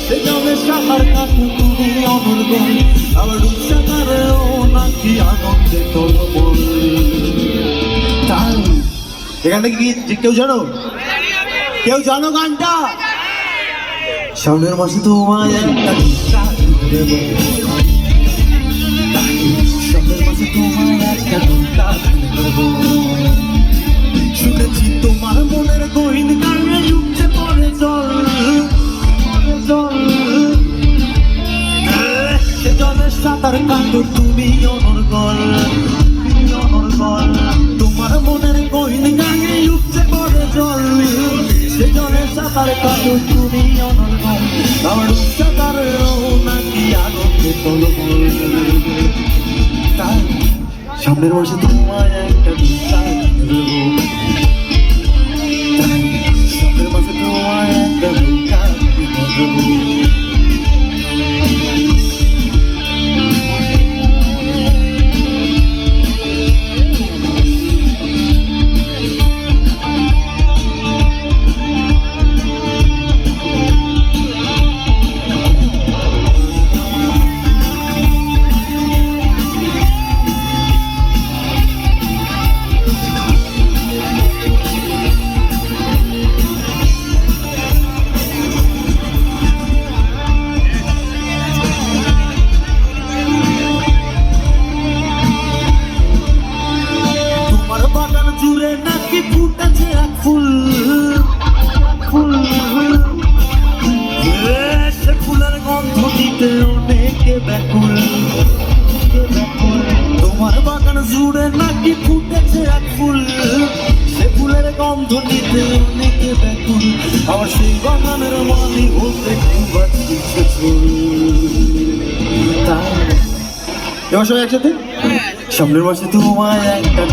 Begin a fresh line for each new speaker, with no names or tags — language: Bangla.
সে জলে সাঁতার কাটু তুমি অনর্গল, আবার রূপসাগরেও নাকি আনন্দে তোলমোল। তাই এখান থেকে কি কেউ জানো? কেউ জানো গানটা? সামনের মাসে তোমায় একটা গান দেব, সামনের মাসে তোমায় একটা গান দেব। শুনেছি তোমার মনের গহীন গানে উঠতে পড়ে জল, সে জলের সাঁতার কাটো তুমি অনর্গল, তোমার মনের গহীন গানে উঠতে পড়ে জল, সে জলের সাঁতার কাটো তুমি অনর্গল, আমার সাঁতারেও নাকি আনন্দে তোলমোল। তাই সামনের মাসে তোমায় একটা গান দেব, তাই সামনের মাসে তোমায় একটা গান দেব। জুড়ে নাকি ফুটেছে এক ফুল, সে ফুলের গন্ধ দিতে অনেকে ব্যাকুল। তোমার বাগান জুড়ে নাকি ফুটেছে এক ফুল, সে ফুলের গন্ধ দিতে অনেকে ব্যাকুল, আবার সেই বাগানের মালি হতে এবার সবাই একসাথে। সামনের মাসে তোমায় একটা